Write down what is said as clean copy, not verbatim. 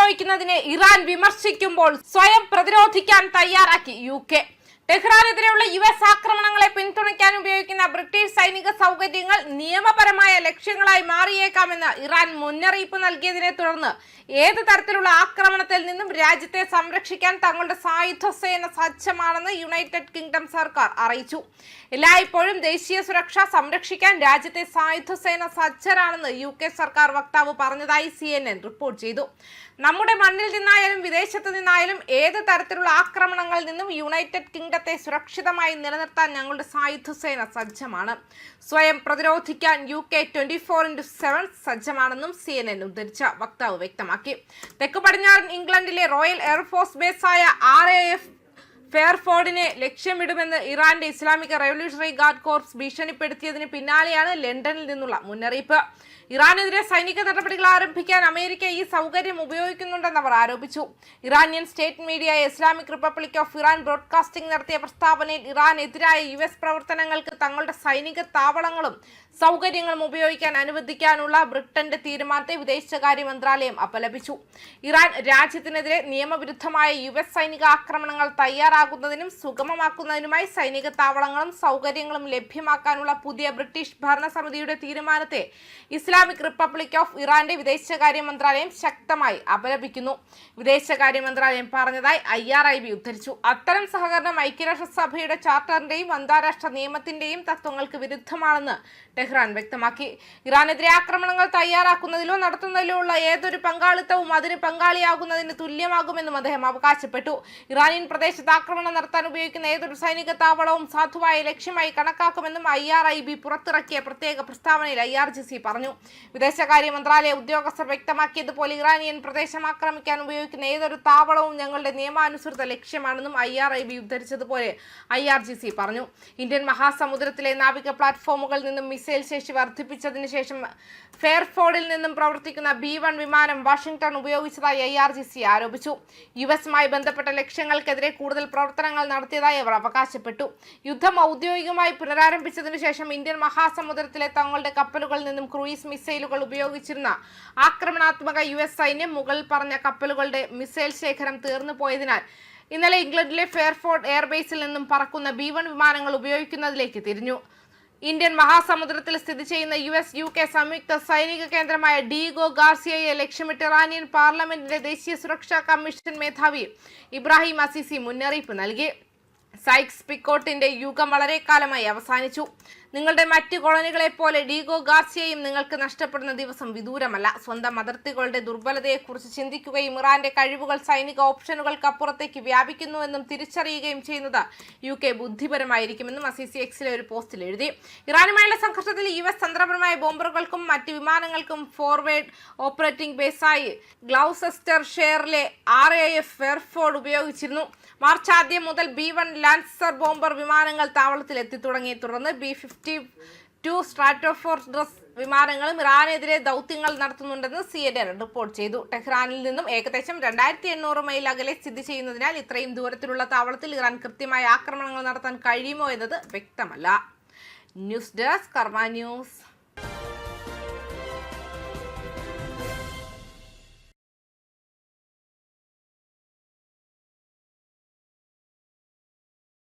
ഉപയോഗിക്കുന്നതിനെ Iran വിമർശിക്കുമ്പോൾ സ്വയം പ്രതിരോധിക്കാൻ തയ്യാറാക്കി UK. ടെഹ്റാനെതിരെയുള്ള US ആക്രമണങ്ങളെ പിന്തുണയ്ക്കാൻ ഉപയോഗിക്കുന്ന ബ്രിട്ടീഷ് സൈനിക സൗകര്യങ്ങൾ നിയമപരമായ ലക്ഷ്യങ്ങളായി മാറിയേക്കാമെന്ന് ഇറാൻ മുന്നറിയിപ്പ് നൽകിയതിനെ തുടർന്ന് ഏത് തരത്തിലുള്ള ആക്രമണത്തിൽ നിന്നും രാജ്യത്തെ സംരക്ഷിക്കാൻ തങ്ങളുടെ സായുധ സേന സജ്ജമാണെന്ന് യുണൈറ്റഡ് കിങ്ഡം സർക്കാർ അറിയിച്ചു. എല്ലായ്പ്പോഴും ദേശീയ സുരക്ഷ സംരക്ഷിക്കാൻ രാജ്യത്തെ സായുധ സേന സജ്ജരാണെന്ന് UK സർക്കാർ വക്താവ് പറഞ്ഞതായി CNN റിപ്പോർട്ട് ചെയ്തു. നമ്മുടെ മണ്ണിൽ നിന്നായാലും വിദേശത്ത് നിന്നായാലും ഏത് തരത്തിലുള്ള ആക്രമണങ്ങളിൽ നിന്നും യുണൈറ്റഡ് കിങ്ഡത്തെ സുരക്ഷിതമായി നിലനിർത്താൻ ഞങ്ങളുടെ സായുധ സേന സജ്ജമാണ്. സ്വയം പ്രതിരോധിക്കാൻ UK 24/7 സജ്ജമാണെന്നും CNN ഉദ്ധരിച്ച വക്താവ് വ്യക്തമാക്കി. തെക്ക് പടിഞ്ഞാറൻ ഇംഗ്ലണ്ടിലെ റോയൽ എയർഫോഴ്സ് ബേസായ RAF ഫെയർഫോർഡിനെ ലക്ഷ്യമിടുമെന്ന് ഇറാന്റെ ഇസ്ലാമിക് റവല്യൂഷണറി ഗാർഡ് കോർപ്സ് ഭീഷണിപ്പെടുത്തിയതിന് പിന്നാലെയാണ് ലണ്ടനിൽ നിന്നുള്ള മുന്നറിയിപ്പ്. ഇറാനെതിരെ സൈനിക നടപടികൾ ആരംഭിക്കാൻ അമേരിക്ക ഈ സൗകര്യം ഉപയോഗിക്കുന്നുണ്ടെന്ന് അവർ ആരോപിച്ചു. ഇറാനിയൻ സ്റ്റേറ്റ് മീഡിയയായ Islamic Republic of Iran broadcasting നടത്തിയ പ്രസ്താവനയിൽ ഇറാനെതിരായ US പ്രവർത്തനങ്ങൾക്ക് തങ്ങളുടെ സൈനിക താവളങ്ങളും സൗകര്യങ്ങളും ഉപയോഗിക്കാൻ അനുവദിക്കാനുള്ള ബ്രിട്ടന്റെ തീരുമാനത്തെ വിദേശകാര്യ മന്ത്രാലയം അപലപിച്ചു. ഇറാൻ രാജ്യത്തിനെതിരെ നിയമവിരുദ്ധമായ US സൈനിക ആക്രമണങ്ങൾ തയ്യാറാകുന്നതിനും സുഗമമാക്കുന്നതിനുമായി സൈനിക താവളങ്ങളും സൗകര്യങ്ങളും ലഭ്യമാക്കാനുള്ള പുതിയ ബ്രിട്ടീഷ് ഭരണസമിതിയുടെ തീരുമാനത്തെ ഇസ്ലാമിക് റിപ്പബ്ലിക് ഓഫ് ഇറാന്റെ വിദേശകാര്യ മന്ത്രാലയം ശക്തമായി അപലപിക്കുന്നു. വിദേശകാര്യ മന്ത്രാലയം പറഞ്ഞതായി IRIB ഉദ്ധരിച്ചു. അത്തരം സഹകരണം ഐക്യരാഷ്ട്രസഭയുടെ ചാർട്ടറിന്റെയും അന്താരാഷ്ട്ര നിയമത്തിന്റെയും തത്വങ്ങൾക്ക് വിരുദ്ധമാണെന്ന് ടെഹ്റാൻ വ്യക്തമാക്കി. ഇറാനെതിരെ ആക്രമണങ്ങൾ തയ്യാറാക്കുന്നതിലോ നടത്തുന്നതിലോ ഉള്ള ഏതൊരു പങ്കാളിത്തവും അതിന് പങ്കാളിയാകുന്നതിന് തുല്യമാകുമെന്നും അദ്ദേഹം അവകാശപ്പെട്ടു. ഇറാനിയൻ പ്രദേശത്ത് ആക്രമണം നടത്താൻ ഉപയോഗിക്കുന്ന ഏതൊരു സൈനിക താവളവും സാധുവായ ലക്ഷ്യമായി കണക്കാക്കുമെന്നും IRIB പുറത്തിറക്കിയ പ്രത്യേക പ്രസ്താവനയിൽ IRGC പറഞ്ഞു. വിദേശകാര്യ മന്ത്രാലയ ഉദ്യോഗസ്ഥർ വ്യക്തമാക്കിയതുപോലെ ഇറാനിയൻ പ്രദേശം ആക്രമിക്കാൻ ഉപയോഗിക്കുന്ന ഏതൊരു താവളവും ഞങ്ങളുടെ നിയമാനുസൃത ലക്ഷ്യമാണെന്നും IRIB ഉദ്ധരിച്ചതുപോലെ IRGC പറഞ്ഞു. ഇന്ത്യൻ മഹാസമുദ്രത്തിലെ നാവിക പ്ലാറ്റ്ഫോമുകളിൽ നിന്നും മിസൈൽ ശേഷി വർദ്ധിപ്പിച്ചതിന് ശേഷം ഫെയർഫോർഡിൽ നിന്നും പ്രവർത്തിക്കുന്ന B-1 വിമാനം വാഷിംഗ്ടൺ ഉപയോഗിച്ചതായി IRGC ആരോപിച്ചു. US-മായി ബന്ധപ്പെട്ട ലക്ഷ്യങ്ങൾക്കെതിരെ കൂടുതൽ പ്രവർത്തനങ്ങൾ നടത്തിയതായി അവർ അവകാശപ്പെട്ടു. യുദ്ധം ഔദ്യോഗികമായി പുനരാരംഭിച്ചതിനു ശേഷം ഇന്ത്യൻ മഹാസമുദ്രത്തിലെ തങ്ങളുടെ കപ്പലുകളിൽ നിന്നും ക്രൂയിസ് മിസൈലുകൾ ഉപയോഗിച്ചിരുന്ന ആക്രമണാത്മക US സൈന്യം മുകളിൽ പറഞ്ഞ കപ്പലുകളുടെ മിസൈൽ ശേഖരം തീർന്നു പോയതിനാൽ ഇന്നലെ ഇംഗ്ലണ്ടിലെ ഫെയർഫോർഡ് എയർബേസിൽ നിന്നും പറക്കുന്ന B-1 വിമാനങ്ങൾ ഉപയോഗിക്കുന്നതിലേക്ക് തിരിഞ്ഞു. ഇന്ത്യൻ മഹാസമുദ്രത്തിൽ സ്ഥിതി ചെയ്യുന്ന US-UK സംയുക്ത സൈനിക കേന്ദ്രമായ ഡീഗോ ഗാർസിയയെ ലക്ഷ്യമിട്ട് ഇറാനിയൻ പാർലമെന്റിന്റെ ദേശീയ സുരക്ഷാ കമ്മീഷൻ മേധാവി ഇബ്രാഹിം അസീസി മുന്നറിയിപ്പ് നൽകി. സൈക്സ് പിക്കോട്ടിന്റെ യുഗം വളരെ കാലമായി അവസാനിച്ചു. നിങ്ങളുടെ മറ്റ് കോളനികളെ പോലെ ഡീഗോ ഗാർസിയയും നിങ്ങൾക്ക് നഷ്ടപ്പെടുന്ന ദിവസം വിദൂരമല്ല. സ്വന്തം അതിർത്തികളുടെ ദുർബലതയെക്കുറിച്ച് ചിന്തിക്കുകയും ഇറാന്റെ കഴിവുകൾ സൈനിക ഓപ്ഷനുകൾക്കപ്പുറത്തേക്ക് വ്യാപിക്കുന്നുവെന്നും തിരിച്ചറിയുകയും ചെയ്യുന്നത് UK ബുദ്ധിപരമായിരിക്കുമെന്നും അസീസി എക്സിലെ ഒരു പോസ്റ്റിൽ എഴുതി. ഇറാനുമായുള്ള സംഘർഷത്തിൽ US തന്ത്രപരമായ ബോംബറുകൾക്കും മറ്റ് വിമാനങ്ങൾക്കും ഫോർവേഡ് ഓപ്പറേറ്റിംഗ് ബേസായി ഗ്ലൗസെസ്റ്റർഷെയറിലെ RAF ഫെയർഫോർഡ് ഉപയോഗിച്ചിരുന്നു. മാർച്ച് ആദ്യം മുതൽ B-1 ലാൻസർ ബോംബർ വിമാനങ്ങൾ താവളത്തിൽ എത്തിത്തുടങ്ങി. തുടർന്ന് B-52 സ്ട്രാറ്റോഫോർട്രസ് വിമാനങ്ങളും ഇറാനെതിരെ ദൗത്യങ്ങൾ നടത്തുന്നുണ്ടെന്ന് CNN റിപ്പോർട്ട് ചെയ്തു. ടെഹ്റാനിൽ നിന്നും ഏകദേശം 2800 മൈൽ അകലെ സ്ഥിതി ചെയ്യുന്നതിനാൽ ഇത്രയും ദൂരത്തിലുള്ള താവളത്തിൽ ഇറാൻ കൃത്യമായ ആക്രമണങ്ങൾ നടത്താൻ കഴിയുമോ എന്നത് വ്യക്തമല്ല. ന്യൂസ് ഡെസ്ക് കർമ്മ ന്യൂസ്.